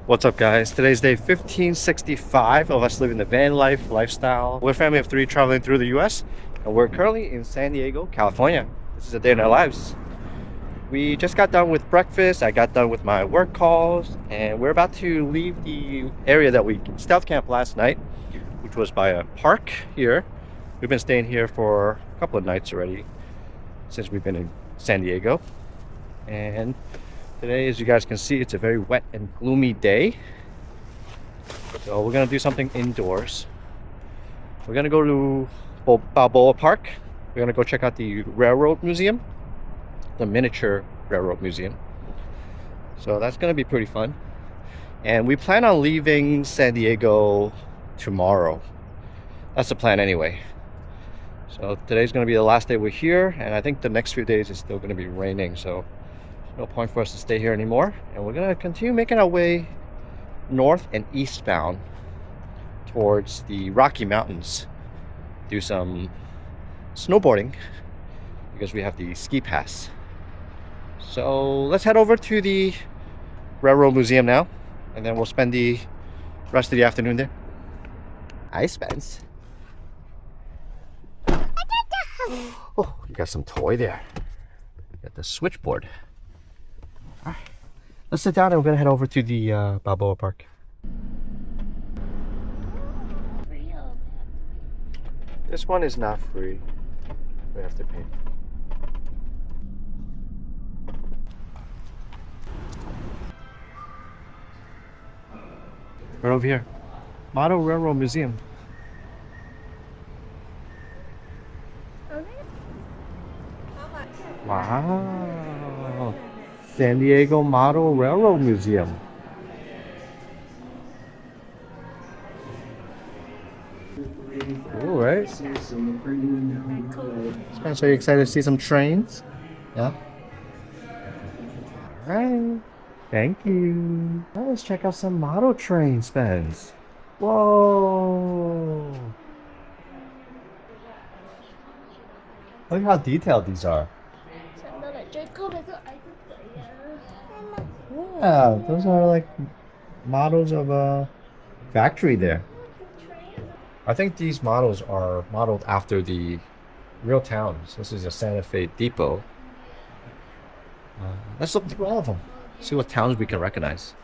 What's up, guys? Today's day 1565 of us living the van life lifestyle. We're a family of 3 traveling through the US, and we're currently in San Diego, California. This is a day in our lives. We just got done with breakfast. I got done with my work calls, and we're about to leave the area that we stealth camped last night, which was by a park here. We've been staying here for a couple of nights already since we've been in San Diego. And today, as you guys can see, it's a very wet and gloomy day. So we're gonna do something indoors. We're gonna go to Balboa Park. We're gonna go check out the Railroad Museum, the miniature Railroad Museum. So that's gonna be pretty fun. And we plan on leaving San Diego tomorrow. That's the plan anyway. So today's gonna be the last day we're here, and I think the next few days is still gonna be raining, so no point for us to stay here anymore. And we're gonna continue making our way north and eastbound towards the Rocky Mountains. Do some snowboarding because we have the ski pass. So let's head over to the Railroad Museum now, and then we'll spend the rest of the afternoon there. Hi, Spence. Oh, you got some toy there. You got the switchboard. All right, let's sit down and we're gonna head over to the Balboa Park. This one is not free. We have to pay. Right over here. Model Railroad Museum. Wow. San Diego Model Railroad Museum. Cool, right? Spence, are you excited to see some trains? Yeah? Alright. Thank you. Now let's check out some model trains, Spence. Whoa. Look how detailed these are. Yeah, those are like models of a factory there. I think these models are modeled after the real towns. This is a Santa Fe depot. Let's look through all of them. See what towns we can recognize.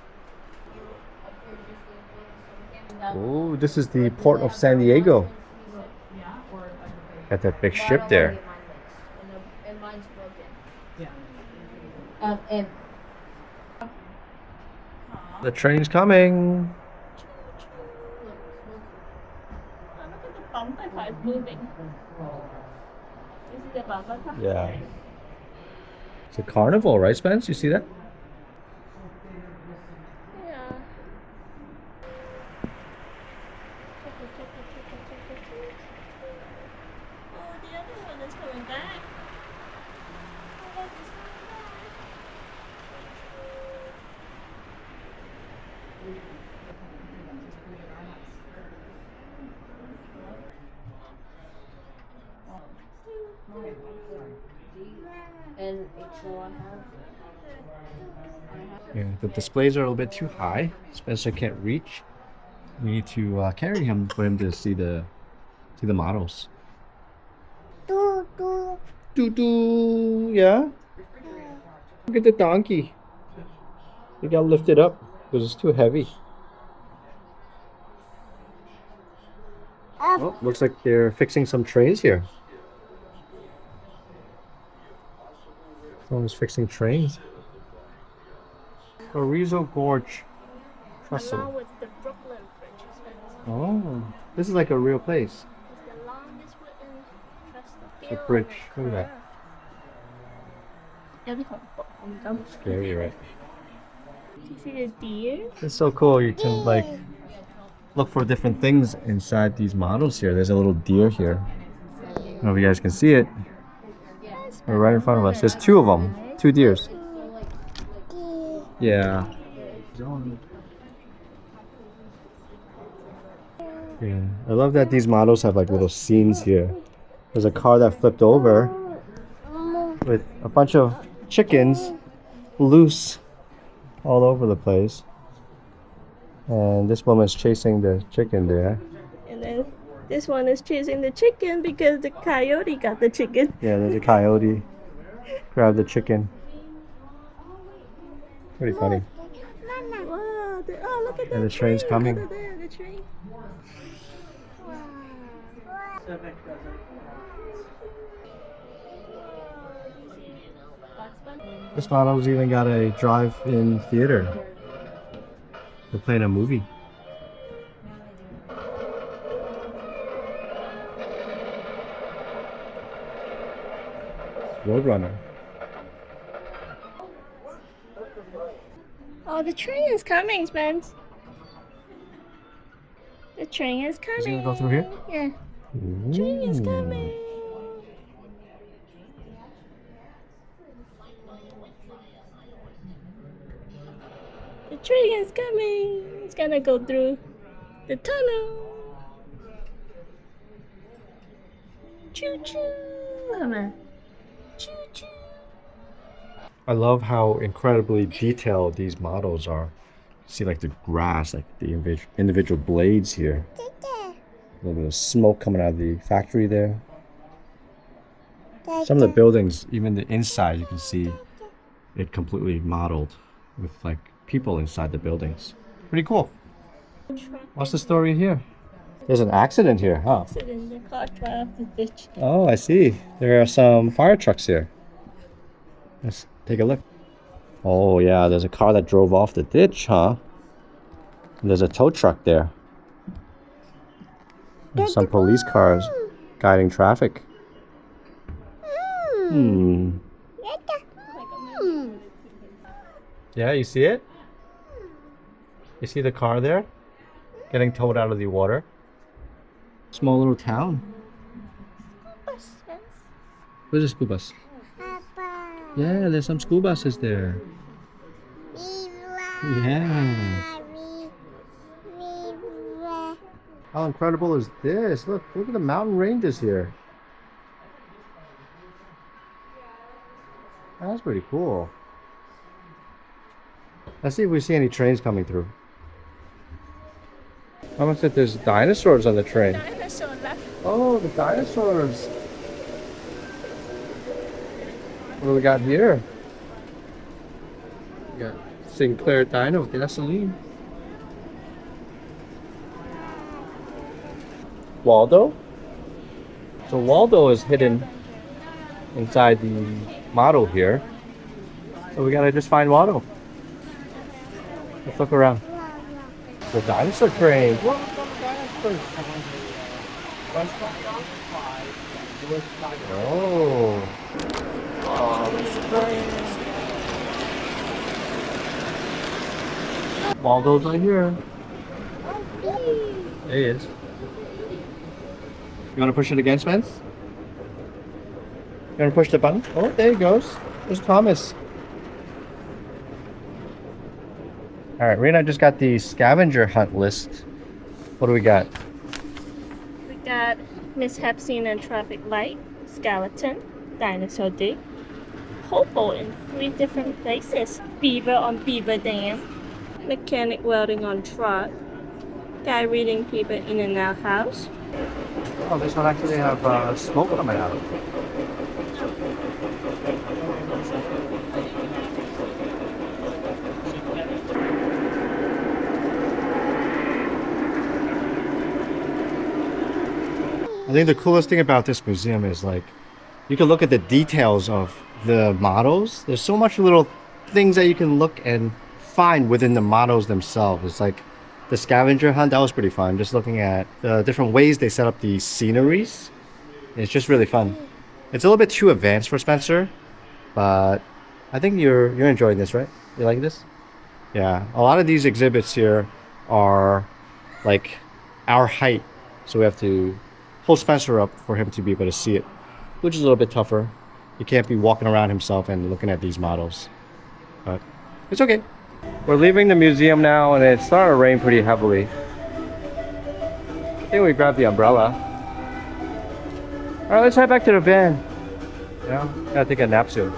Oh, this is the port of San Diego. Got that big ship there. The train's coming. Yeah. It's a carnival, right, Spence? You see that? Yeah. Oh, the other one is coming back. Oh, look, it's coming back. And Yeah, the displays are a little bit too high. Spencer can't reach. We need to carry him for him to see the models. Doo doo, yeah. Look at the donkey. You gotta lift it up because it's too heavy. Oh, looks like they're fixing some trains here. Someone's fixing trains. Carrizo Gorge Trestle. Along with the Brooklyn Bridge. Oh, this is like a real place. It's the longest wooden trestle. It's a bridge. Look at that. Scary, right? Do you see the deer? It's so cool. You can like look for different things inside these models here. There's a little deer here. I don't know if you guys can see it. They're right in front of us. There's 2 of them. 2 deers. Yeah. Yeah. I love that these models have like little scenes here. There's a car that flipped over with a bunch of chickens loose all over the place. And this woman's chasing the chicken there. And then this one is chasing the chicken because the coyote got the chicken. Yeah, there's a coyote. Grab the chicken. Pretty funny. Wow, oh, look at that. And the train's train. coming. Look at that, the train. This model's even got a drive-in theater. They're playing a movie. Roadrunner. Oh, the train is coming, Spence. The train is coming. Is it gonna go through here? Yeah. Train is coming. The train is coming. It's gonna go through the tunnel. Choo choo. Choo choo. I love how incredibly detailed these models are. See like the grass, like the individual blades here. A little bit of smoke coming out of the factory there. Some of the buildings, even the inside, you can see it completely modeled with like people inside the buildings. Pretty cool. What's the story here? There's an accident here, huh? Accident. The car fell off the ditch. Oh, I see. There are some fire trucks here. Let's take a look. Oh yeah, there's a car that drove off the ditch, huh? And there's a tow truck there. And some police cars guiding traffic. Yeah, you see it? You see the car there? Getting towed out of the water. Small little town. Where's the school bus? Yeah, there's some school buses there. Yeah. How incredible is this? Look at the mountain ranges here. That's pretty cool. Let's see if we see any trains coming through. How much that there's dinosaurs on the train? Dinosaur left. Oh, the dinosaurs. What do we got here? We got Sinclair Dino gasoline. Waldo? So Waldo is hidden inside the model here. So we gotta just find Waldo. Let's look around. The dinosaur train. Whoa, oh. Waldo's right here. There he is. You want to push it again, Spence? You want to push the button? Oh, there he goes. There's Thomas. All right, Rena just got the scavenger hunt list. What do we got? We got mishap seen in traffic light, skeleton, dinosaur dig, hobo in 3 different places, beaver on beaver dam, mechanic welding on truck, guy reading people in and out house. Oh, this one actually have smoke coming out. I think the coolest thing about this museum is like you can look at the details of the models. There's so much little things that you can look and find within the models themselves. It's like the scavenger hunt, that was pretty fun. Just looking at the different ways they set up the sceneries. It's just really fun. It's a little bit too advanced for Spencer, but I think you're enjoying this, right? You like this? Yeah, a lot of these exhibits here are like our height, so we have to hold Spencer up for him to be able to see it, which is a little bit tougher. He can't be walking around himself and looking at these models, but it's okay. We're leaving the museum now and it's starting to rain pretty heavily. I think we grabbed the umbrella. All right, let's head back to the van. Yeah, gotta take a nap soon.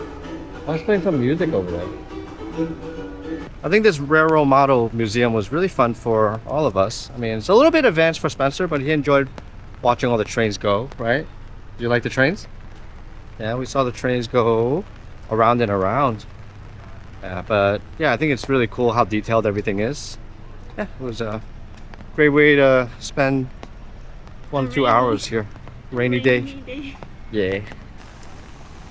Let's play some music over there. I think this railroad model museum was really fun for all of us. I mean, it's a little bit advanced for Spencer, but he enjoyed watching all the trains go, right? Do you like the trains? Yeah, we saw the trains go around and around. But yeah, I think it's really cool how detailed everything is. Yeah, it was a great way to spend 1-2 hours here. Rainy day. Yeah.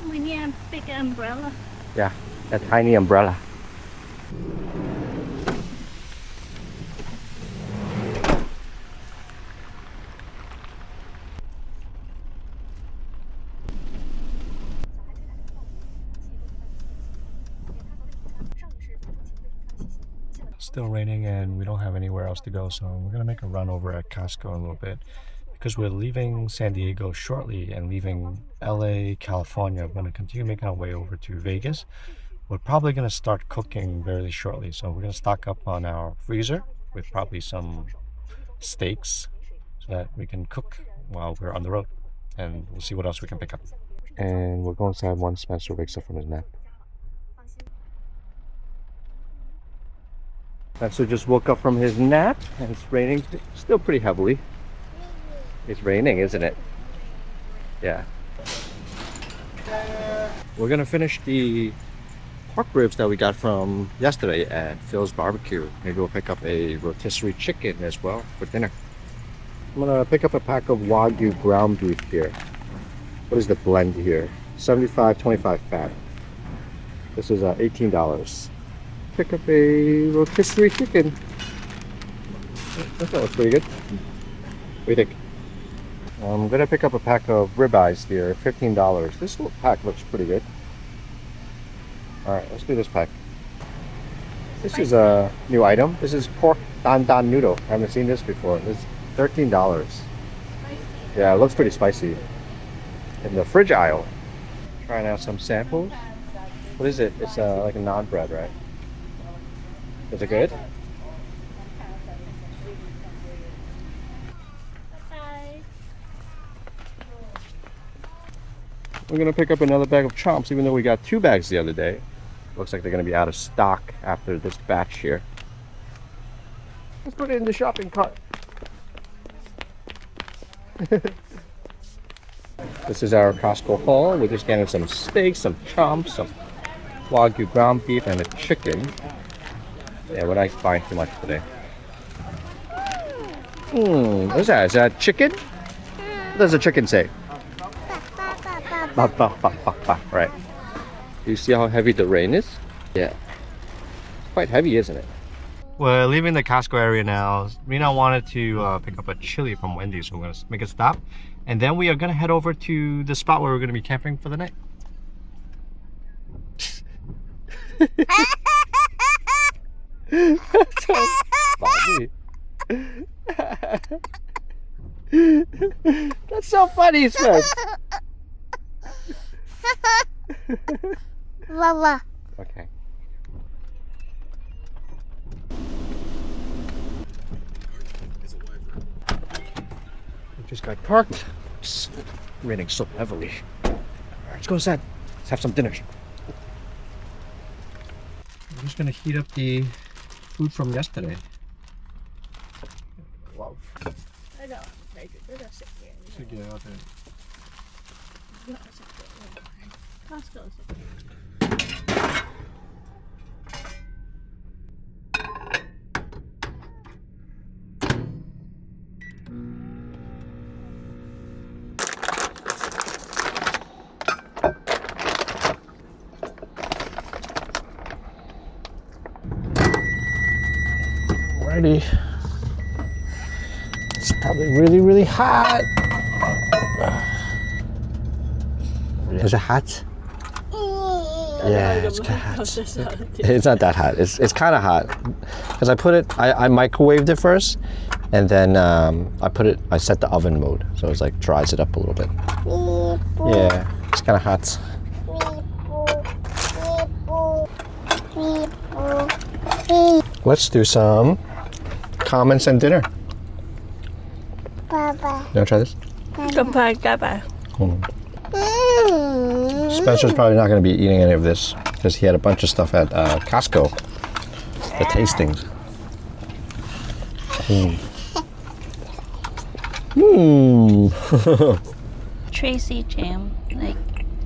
We need a big umbrella. Yeah, a tiny umbrella. Still raining and we don't have anywhere else to go, so we're gonna make a run over at Costco in a little bit because we're leaving San Diego shortly and leaving LA, California. We're gonna continue making our way over to Vegas. We're probably gonna start cooking very shortly, so we're gonna stock up on our freezer with probably some steaks so that we can cook while we're on the road, and we'll see what else we can pick up. And we'll go inside once Spencer wakes up from his nap. Spencer just woke up from his nap and it's raining still pretty heavily. It's raining, isn't it? Yeah. We're gonna finish the pork ribs that we got from yesterday at Phil's Barbecue. Maybe we'll pick up a rotisserie chicken as well for dinner. I'm gonna pick up a pack of Wagyu ground beef here. What is the blend here? 75-25 fat. This is $18. Pick up a rotisserie chicken. That looks pretty good. What do you think? I'm gonna pick up a pack of ribeyes here, $15. This little pack looks pretty good. Alright, let's do this pack. This is a new item. This is pork dan dan noodle. I haven't seen this before. It's $13. Yeah, it looks pretty spicy. In the fridge aisle. Trying out some samples. What is it? It's like a naan bread, right? Is it good? Bye. We're gonna pick up another bag of chomps, even though we got 2 bags the other day. Looks like they're gonna be out of stock after this batch here. Let's put it in the shopping cart. This is our Costco haul. We're just getting some steaks, some chomps, some Wagyu ground beef, and a chicken. Yeah, we're not buying too much today. What's that? Is that chicken? What does the chicken say? Ba, ba, ba, ba, ba. Right. You see how heavy the rain is? Yeah. It's quite heavy, isn't it? We're leaving the Costco area now. Rena wanted to pick up a chili from Wendy's, so we're going to make a stop. And then we are going to head over to the spot where we're going to be camping for the night. That's so funny. That's so funny, Spence. Mama. Okay. We just got parked. It's raining so heavily. Alright, let's go inside. Let's have some dinner. I'm just gonna heat up the food from yesterday. Wow. Should get out there. Alrighty. It's probably really, really hot. Is it hot? Yeah, it's kind of hot. It's not that hot. It's kind of hot because I microwaved it first, and then I set the oven mode, so it's like dries it up a little bit. Yeah, it's kind of hot. Let's do some comments and dinner. Papa. You wanna try this? Goodbye. Spencer's probably not going to be eating any of this because he had a bunch of stuff at Costco. the tastings. Tracy Jam, like,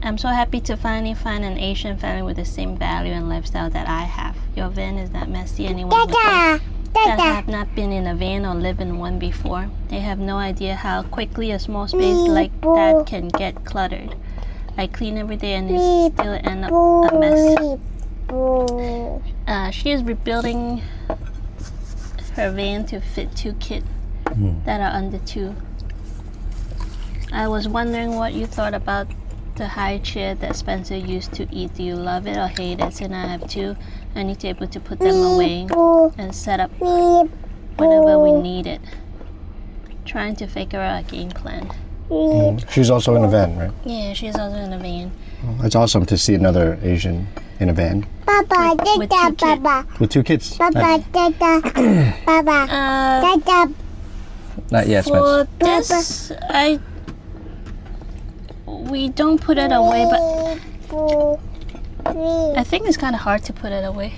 I'm so happy to finally find an Asian family with the same value and lifestyle that I have. Your van is not messy. Anyone that have not been in a van or lived in one before, they have no idea how quickly a small space like that can get cluttered. I clean every day and it still end up a mess. She is rebuilding her van to fit 2 kids that are under 2. I was wondering what you thought about the high chair that Spencer used to eat. Do you love it or hate it? Since I have 2, I need to be able to put them away and set up whenever we need it. Trying to figure out a game plan. She's also in a van, right? Yeah, she's also in a van. It's awesome to see another Asian in a van. With 2 kids. With 2 kids. Nice. Not yet, For Spence. this, we don't put it away, but I think it's kind of hard to put it away.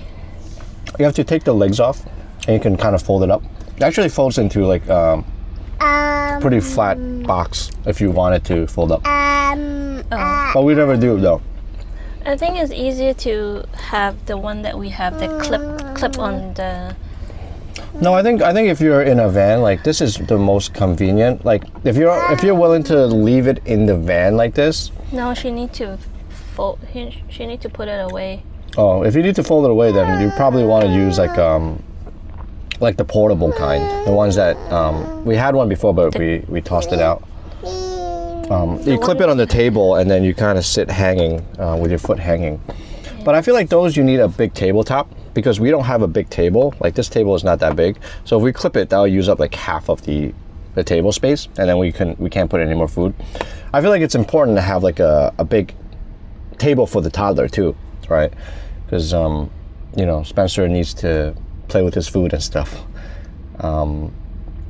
You have to take the legs off and you can kind of fold it up. It actually folds into like pretty flat box if you want it to fold up. But we never do though. I think it's easier to have the one that we have, the clip on the... No, I think if you're in a van, like this is the most convenient. Like if you're willing to leave it in the van like this. No, she need to fold. She need to put it away. Oh, if you need to fold it away, then you probably want to use like the portable kind, the ones that we had one before, but we tossed it out. You clip it on the table and then you kind of sit hanging with your foot hanging. But I feel like those you need a big tabletop because we don't have a big table. Like this table is not that big, so if we clip it, that'll use up like half of the table space, and then we can't put any more food. I feel like it's important to have like a big table for the toddler too, right? Because Spencer needs to play with his food and stuff.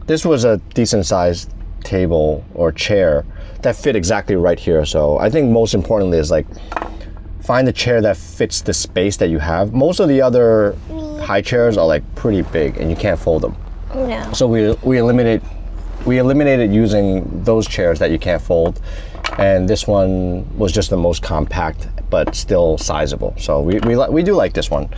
This was a decent sized table or chair that fit exactly right here. So I think most importantly is like find a chair that fits the space that you have. Most of the other high chairs are like pretty big and you can't fold them. Yeah. So we eliminated using those chairs that you can't fold, and this one was just the most compact but still sizable. So we do like this one.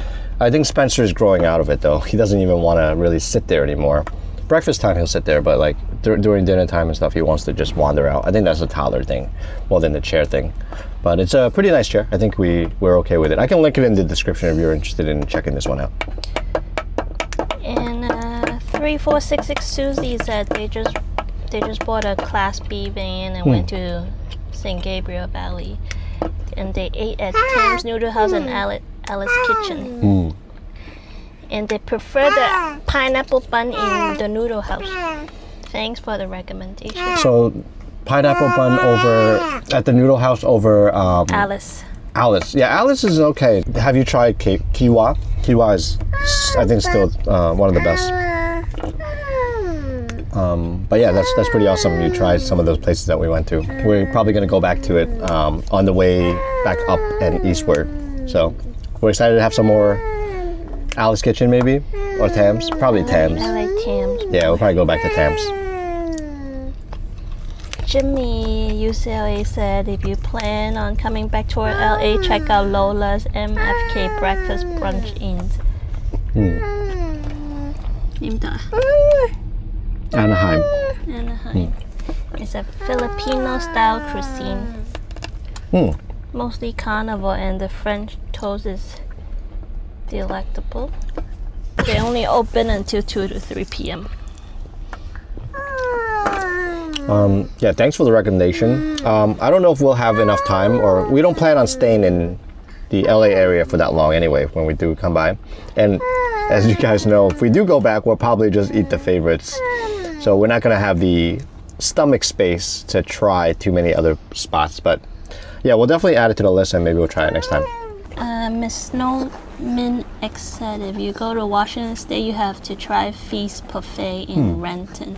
I think Spencer's growing out of it though. He doesn't even want to really sit there anymore. Breakfast time he'll sit there, but like during dinner time and stuff he wants to just wander out. I think that's a toddler thing more than the chair thing. But it's a pretty nice chair. I think we're okay with it. I can link it in the description if you're interested in checking this one out. And 3466 Susie said they just bought a Class B van and went to St. Gabriel Valley, and they ate at Tam's Noodle House and Alice Kitchen. And they prefer the pineapple bun in the Noodle House. Thanks for the recommendation. So pineapple bun over at the Noodle House over Alice. Yeah, Alice is okay. Have you tried Kiwa? Kiwa is, I think, still one of the best. But yeah, that's pretty awesome. You tried some of those places that we went to. We're probably going to go back to it on the way back up and eastward. So we're excited to have some more Alice Kitchen maybe, or Tam's. Probably Tam's. I like Tam's. Yeah, we'll probably go back to Tam's. Jimmy UCLA said if you plan on coming back toward LA, check out Lola's MFK Breakfast Brunch Inns. Anaheim. It's a Filipino style cuisine. Mostly carnivore, and the French toast is delectable. They only open until 2 to 3 p.m. Yeah, thanks for the recommendation. I don't know if we'll have enough time, or we don't plan on staying in the LA area for that long anyway when we do come by. And as you guys know, if we do go back, we'll probably just eat the favorites. So we're not going to have the stomach space to try too many other spots. But yeah, we'll definitely add it to the list and maybe we'll try it next time. Miss Snowman X said if you go to Washington State, you have to try Feast Buffet in Renton.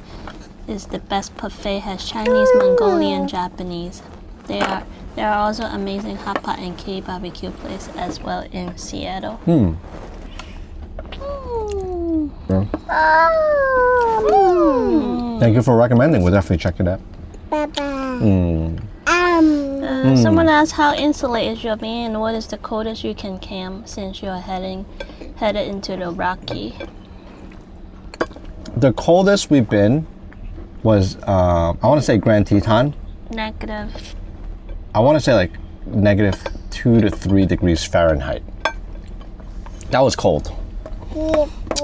It's the best buffet, has Chinese, Mongolian, Japanese. There are also amazing hot pot and K barbecue place as well in Seattle. Thank you for recommending. We'll definitely check it out. Someone asked how insulated is your van? What is the coldest you can camp since you're headed into the Rocky? The coldest we've been was, I want to say Grand Teton. Negative. I want to say like -2 to 3 degrees Fahrenheit. That was cold.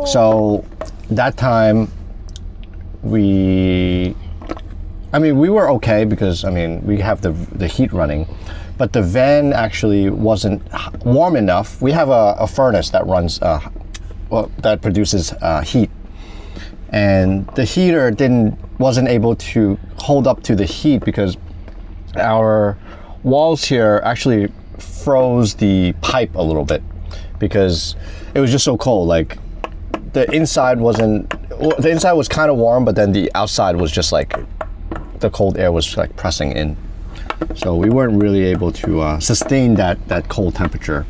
So that time we were okay because we have the heat running, but the van actually wasn't warm enough. We have a furnace that runs, that produces heat, and the heater wasn't able to hold up to the heat because our walls here actually froze the pipe a little bit because it was just so cold. Like the inside was kind of warm, but then the outside was just like the cold air was like pressing in. So we weren't really able to sustain that cold temperature.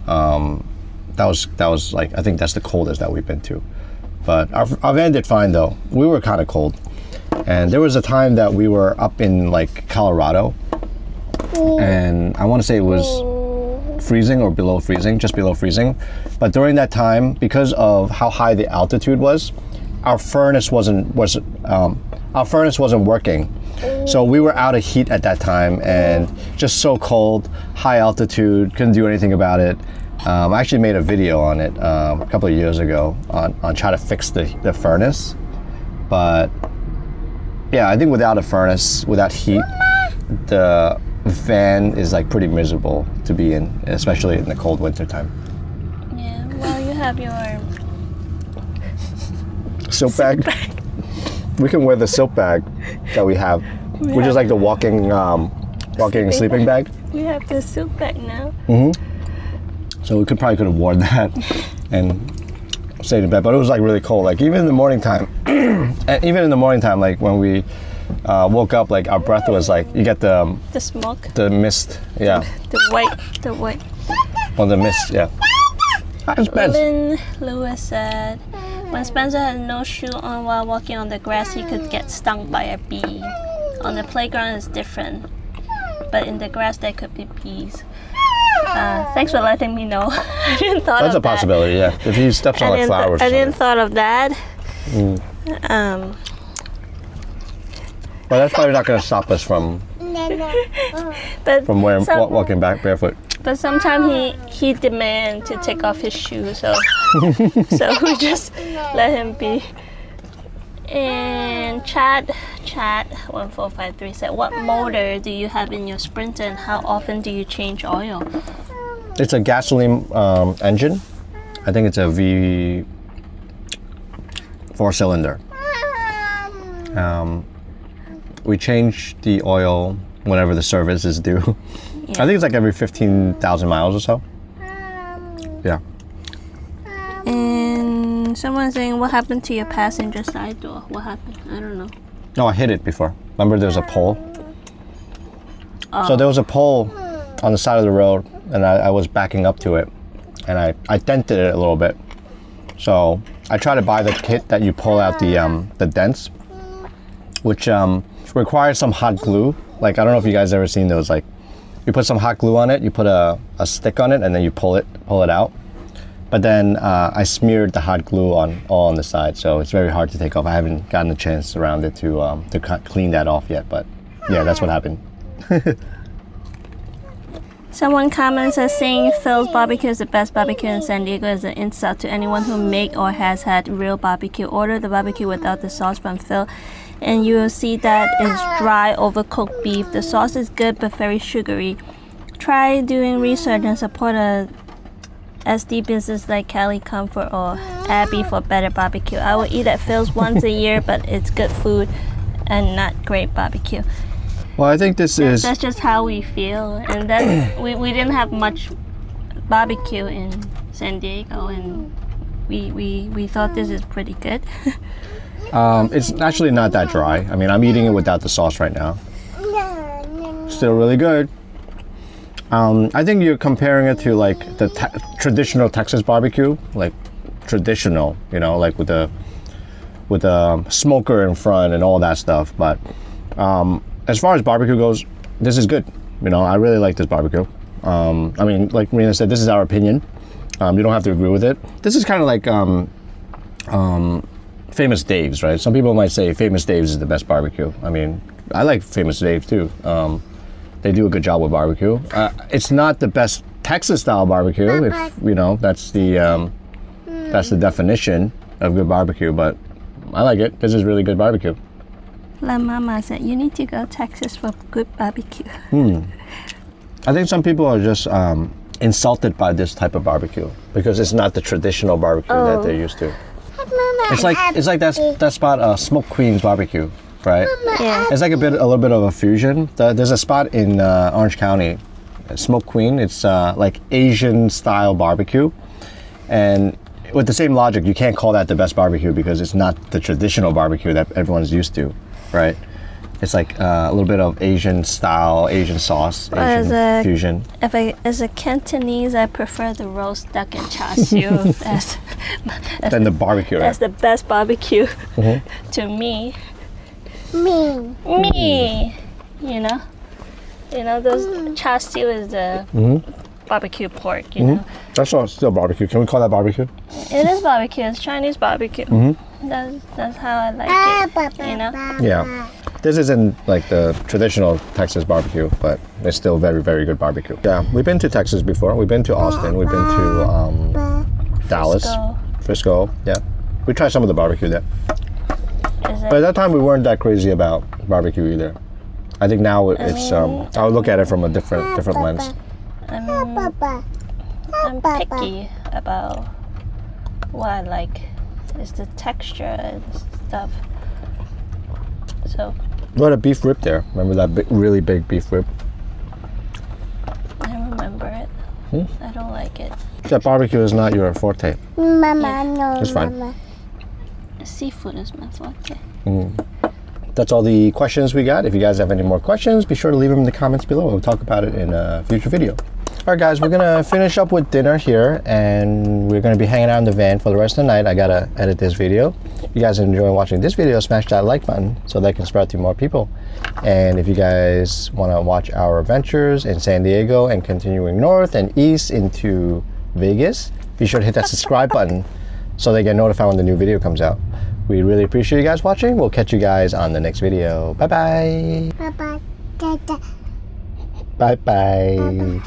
That was like, I think that's the coldest that we've been to. But our van did fine though. We were kind of cold. And there was a time that we were up in like Colorado, and I want to say it was freezing or below freezing, just below freezing. But during that time, because of how high the altitude was, our furnace wasn't working. So we were out of heat at that time and just so cold, high altitude, couldn't do anything about it. I actually made a video on it a couple of years ago on trying to fix the furnace. But yeah, I think without a furnace, without heat, the van is like pretty miserable to be in, especially in the cold winter time. Yeah, well, you have your silk bag. We can wear the silk bag that we have, which is like the walking sleeping bag. We have the silk bag now. So we could have worn that and stayed in bed, but it was like really cold. Like even in the morning time, like when we woke up, like our breath was like, you get the smoke, the mist, yeah. the white. Well, the mist, yeah. Hi, Spence. Lewis said, when Spencer had no shoe on while walking on the grass, he could get stung by a bee. On the playground it's different, but in the grass there could be bees. Thanks for letting me know. I didn't thought That's of that. a possibility, yeah. If he steps on like flowers. I didn't thought of that. But that's probably not going to stop us from walking back barefoot. But sometimes he demand to take off his shoes, so we just let him be. And Chat 1453 said, what motor do you have in your Sprinter and how often do you change oil? It's a gasoline engine. I think it's a V4 cylinder. We change the oil whenever the service is due. Yeah. I think it's like every 15,000 miles or so. Yeah. And someone's saying, what happened to your passenger side door? What happened? I don't know. No, I hit it before. Remember there's a pole? Oh. So there was a pole on the side of the road and I was backing up to it and I dented it a little bit. So I tried to buy the kit that you pull out the dents, which requires some hot glue. Like, I don't know if you guys ever seen those, like you put some hot glue on it, you put a stick on it and then you pull it out. But then I smeared the hot glue all on the side, so it's very hard to take off. I haven't gotten a chance around it to clean that off yet, but yeah, that's what happened. Someone comments as saying Phil's barbecue is the best barbecue in San Diego as an insult to anyone who make or has had real barbecue. Order the barbecue without the sauce from Phil and you will see that it's dry, overcooked beef. The sauce is good but very sugary. Try doing research and support a SD business like Cali Comfort or Abby for better barbecue. I will eat at Phil's once a year, but it's good food and not great barbecue. Well, I think that's just how we feel, and that we didn't have much barbecue in San Diego, and we thought this is pretty good. It's actually not that dry. I mean, I'm eating it without the sauce right now. Still really good. I think you're comparing it to like the traditional Texas barbecue, like traditional, you know, like with the smoker in front and all that stuff. But as far as barbecue goes, this is good. You know, I really like this barbecue. I mean, like Marina said, this is our opinion. You don't have to agree with it. This is kind of like Famous Dave's, right? Some people might say Famous Dave's is the best barbecue. I mean, I like Famous Dave too. They do a good job with barbecue. It's not the best Texas style barbecue, if you know, that's the definition of good barbecue, but I like it. This is really good barbecue. La Mama said, you need to go Texas for good barbecue. I think some people are just insulted by this type of barbecue because it's not the traditional barbecue that they're used to. It's like that spot, Smoke Queen's barbecue, right? Yeah. It's like a little bit of a fusion. There's a spot in Orange County, Smoke Queen. It's like Asian style barbecue, and with the same logic, you can't call that the best barbecue because it's not the traditional barbecue that everyone's used to, right? It's like a little bit of Asian style, Asian sauce, Asian fusion. As a Cantonese, I prefer the roast duck and char siu Than the barbecue, right? That's the best barbecue to me. Me. You know those char siu is the barbecue pork. You know. That's all still barbecue. Can we call that barbecue? It is barbecue. It's Chinese barbecue. That's how I like it. You know. Yeah. This isn't like the traditional Texas barbecue, but it's still very, very good barbecue. Yeah, we've been to Texas before. We've been to Austin. We've been to Dallas, Frisco. Yeah, we tried some of the barbecue there. But at that time, we weren't that crazy about barbecue either. I think now it's. I would look at it from a different lens. I'm picky about what I like. It's the texture and stuff. So. What a beef rib there. Remember that really big beef rib? I remember it. I don't like it. That barbecue is not your forte. Mama, no. It's fine. Mama. Seafood is my forte. That's all the questions we got. If you guys have any more questions, be sure to leave them in the comments below. We'll talk about it in a future video. All right, guys, we're gonna finish up with dinner here, and we're gonna be hanging out in the van for the rest of the night. I gotta edit this video. If you guys are enjoying watching this video, smash that like button so that can spread to more people. And if you guys want to watch our adventures in San Diego and continuing north and east into Vegas, be sure to hit that subscribe button so they get notified when the new video comes out. We really appreciate you guys watching. We'll catch you guys on the next video. Bye bye. Bye-bye. Dada. Bye bye.